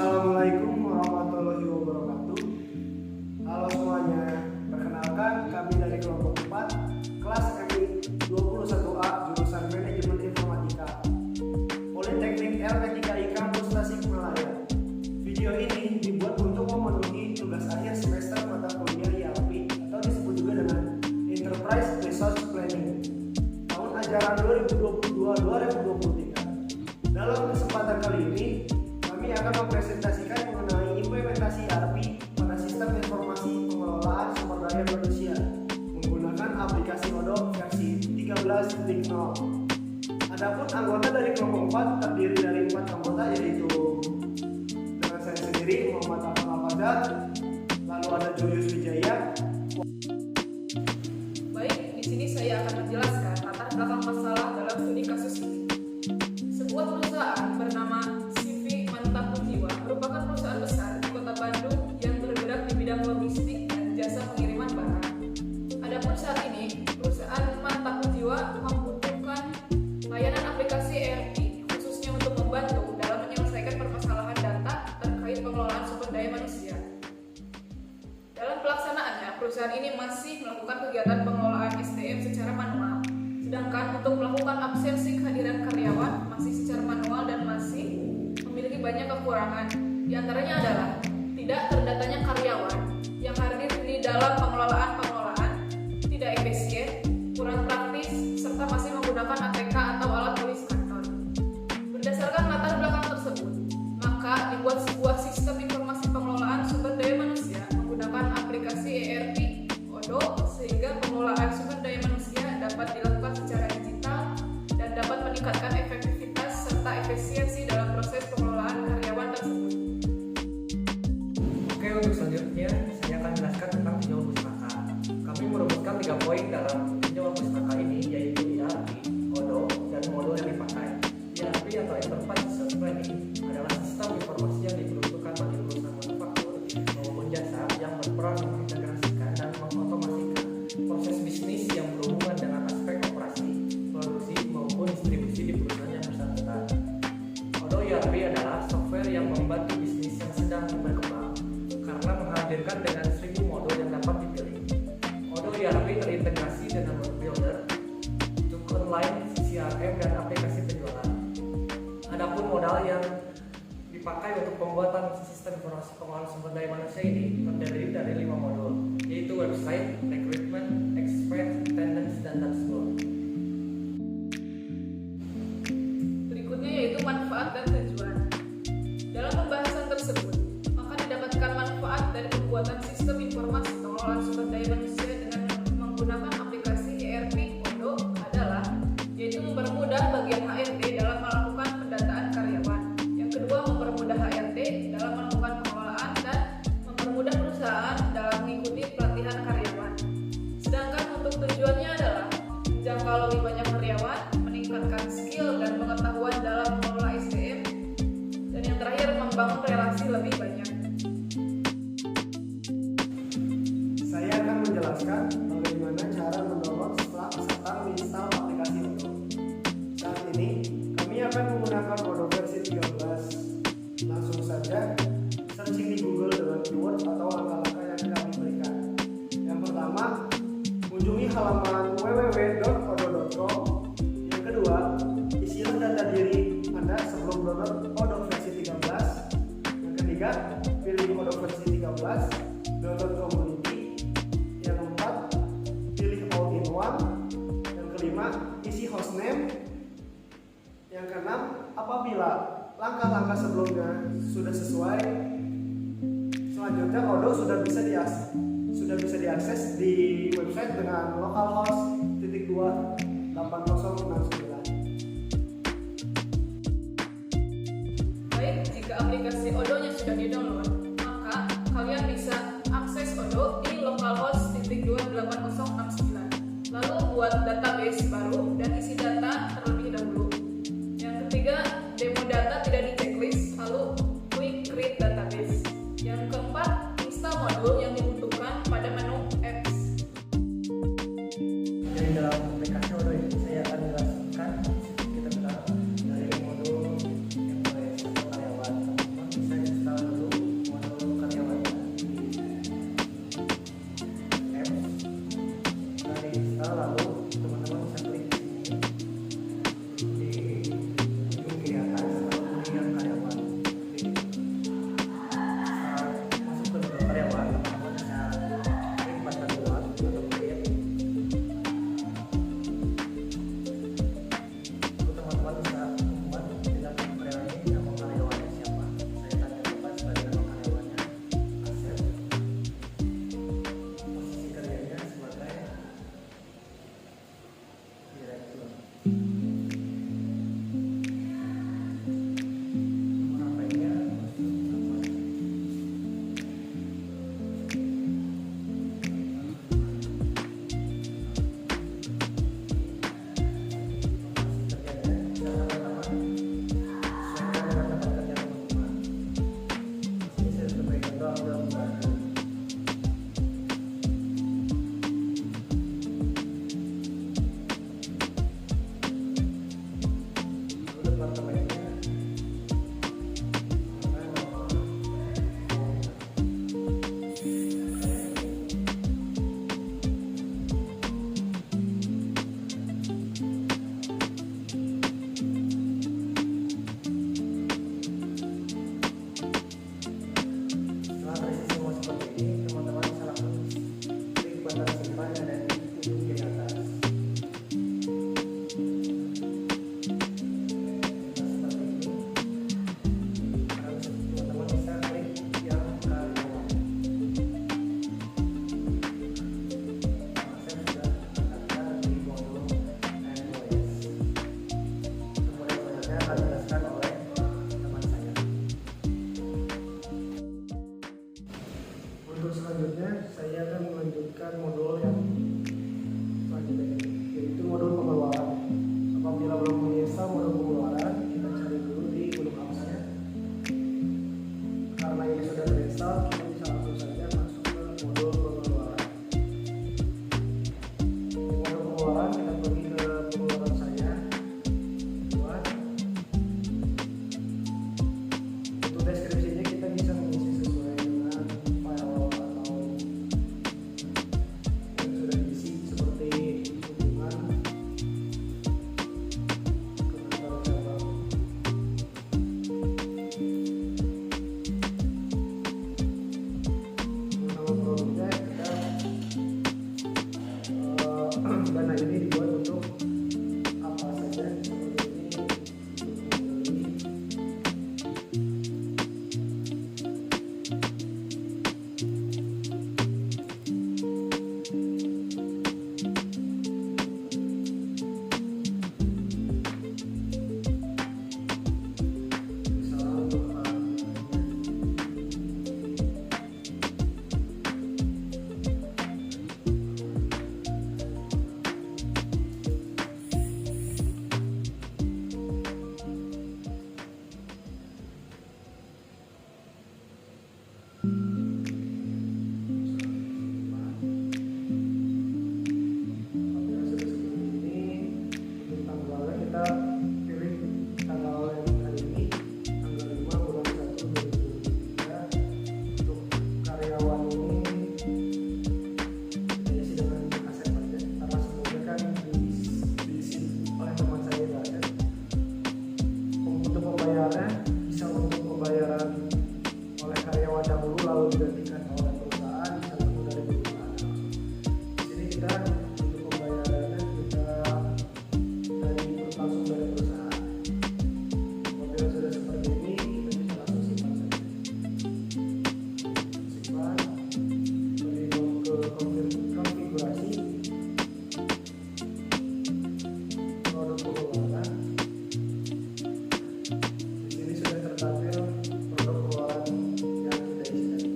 Assalamualaikum warahmatullahi wabarakatuh. Halo semuanya, perkenalkan kami dari kelompok 4 kelas MI 21A jurusan Manajemen Informatika Politeknik LP3I Kampus Tasikmalaya. Video ini dibuat untuk memenuhi tugas akhir semester mata kuliah IAP atau disebut juga dengan Enterprise Resource Planning tahun ajaran 2022-2023. Dalam kesempatan kali ini kami akan mempresentasikan mengenai implementasi ERP pada sistem informasi pengelolaan sumber daya manusia menggunakan aplikasi Odoo versi 13.0. Adapun anggota dari kelompok 4 terdiri dari 4 anggota, yaitu dengan saya sendiri Muhammad Afan Al-Fadhal, lalu ada Julius Wijaya. Baik, di sini saya akan menjelaskan latar belakang masalah dalam studi kasus ini. Sebuah perusahaan bernama merupakan perusahaan besar di kota Bandung yang bergerak di bidang logistik dan jasa pengiriman barang. Adapun saat ini, perusahaan Mantaku Jiwa membutuhkan layanan aplikasi ERP khususnya untuk membantu dalam menyelesaikan permasalahan data terkait pengelolaan sumber daya manusia. Dalam pelaksanaannya, perusahaan ini masih melakukan kegiatan pengelolaan SDM secara manual, sedangkan untuk melakukan absensi kehadiran karyawan masih secara manual dan masih memiliki banyak kekurangan. Di antaranya adalah tidak terdatanya karyawan yang hadir di dalam pengelolaan, tidak efisien, kurang praktis, serta masih menggunakan ATK atau alat tulis kantor. Berdasarkan latar belakang tersebut, maka dibuat sebuah sistem informasi pengelolaan sumber daya manusia menggunakan aplikasi ERP Odoo sehingga pengelolaan sumber daya manusia dapat dilakukan secara digital dan dapat meningkatkan efektivitas serta efisiensi dalam proses pengelolaan karyawan tersebut. Oke, untuk selanjutnya saya akan jelaskan tentang tinjauan pustaka. Kami merumuskan 3 poin dalam tinjauan pustaka ini, yaitu ERP, Odoo, dan modul yang dipakai. ERP atau Enterprise Resource Planning adalah sistem informasi yang diperuntukkan bagi perusahaan manufaktur maupun jasa yang berperan mengintegrasikan dan mengotomasikan proses bisnis yang berhubungan dengan aspek operasi, produksi maupun distribusi di perusahaan yang bersangkutan. Odoo ERP adalah software yang membantu bisnis yang sedang berkembang karena menghadirkan dengan 1000 modul yang dapat dipilih. Odoo ERP terintegrasi dengan web builder, untuk online, CRM, dan aplikasi penjualan. Adapun modal yang dipakai untuk pembuatan sistem informasi pengelolaan sumber daya manusia ini terdiri dari 5 modul, yaitu website, recruitment, expense, attendance, dan dashboard. Berikutnya yaitu manfaat dan tujuan. Dalam pembahasan tersebut, maka didapatkan manfaat dari pembuatan sistem informasi pengelolaan sumber daya manusia dengan menggunakan aplikasi ERP Odoo adalah yaitu mempermudah bagian HRD dalam melakukan pendataan karyawan. Yang kedua, mempermudah HRD dalam melakukan pengelolaan dan mempermudah perusahaan dalam mengikuti pelatihan karyawan. Sedangkan untuk tujuannya adalah menjangkau lebih banyak karyawan, meningkatkan skill dan pengetahuan dalam mengelola SDM, dan yang terakhir membangun relasi lebih banyak. Saya akan menjelaskan bagaimana cara mendownload serta menginstal aplikasi Odoo. Saat ini kami akan menggunakan Odoo versi 13. Langsung saja searching di Google dengan keyword atau langkah-langkah yang kami berikan. Yang pertama, kunjungi halaman www.odoo.com. Yang kedua, isilah data diri Anda sebelum download Odoo versi 13. Yang ketiga, pilih Odoo versi 13, download community. Yang keempat, pilih all in one. Yang kelima, isi hostname. Yang keenam, apabila langkah-langkah sebelumnya sudah sesuai, selanjutnya Odoo sudah bisa diakses di website dengan localhost /28069. Baik, jika aplikasi Odoo-nya sudah di-download, maka kalian bisa akses Odoo di localhost /28069. Lalu buat database baru dan isi data terlebih dahulu. Yang ketiga, demo data tidak di checklist, lalu quick create database. Yang keempat, install modul yang dibutuhkan pada menu apps. Jadi dalam aplikasi Odoo ini saya akan jelaskan kita bilang dari modul yang mulai karyawan, bisa install belum menginstal mode pengeluaran, kita cari dulu di gunung appsnya. Karena ini sudah terinstall, kita bisa langsung saja masuk ke modul pengeluaran. Di modul pengeluaran kita pergi ke pengeluaran saya. Buat untuk deskripsinya kita bisa mengisi sesuai dengan file atau yang sudah diisi, seperti kunjungan, komentar cabang, nama produknya kita dana ini dibuat untuk apa saja, seperti ini untuk membeli. Misalnya untuk apabila sudah seperti ini, untuk tanggalnya kita pilih tanggal yang hari ini, tanggal 5 bulan 1 2023. Untuk karyawan ini kita isi dengan aset saja, karena sebelumnya kan diisi oleh teman saya saja. Untuk pembayarannya bisa untuk pembayaran oleh karyawan dahulu lalu digantikan oleh perusahaan, bisa langsung dari perusahaan. Di sini kita untuk pembayarannya kita langsung dari perusahaan. Apabila sudah seperti ini, kita bisa langsung simpan saja. Simpan, pergi ke konfigurasi, produk pengeluaran. Di sini sudah tertampil produk pengeluaran yang kita isi tadi.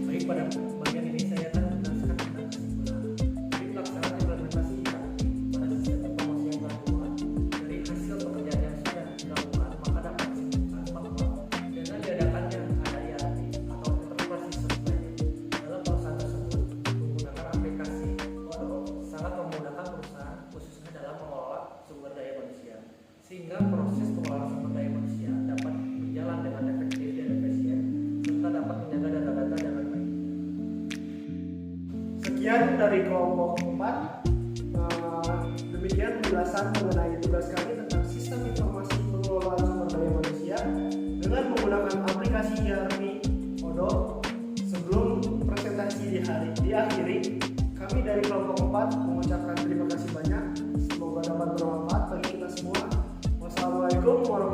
Baik, pada bagian ini saya akan menjelaskan tentang kesimpulan. Jadi pelaksanaan implementasi IKT pada sistem informasi yang telah dibuat dari hasil pekerjaan yang sudah dilakukan, maka dapat disimpulkan bahwa dengan diadakannya ada IRP atau enterprise system planning dalam perusahaan tersebut menggunakan aplikasi Odoo sangat memudahkan perusahaan khususnya dalam mengelola sumber daya manusia, sehingga proses pengelolaan sumber daya manusia dapat berjalan dengan efektif dan efisien serta dapat menjaga data-data dengan baik. Sekian dari kelompok 4. Demikian penjelasan mengenai tugas kami tentang sistem informasi pengelolaan sumber daya manusia dengan menggunakan aplikasi ERP Odoo. Sebelum presentasi diakhiri, kami dari kelompok 4 mengucapkan terima kasih banyak. Semoga dapat bermanfaat bagi kita semua. Wassalamualaikum warahmatullahi wabarakatuh.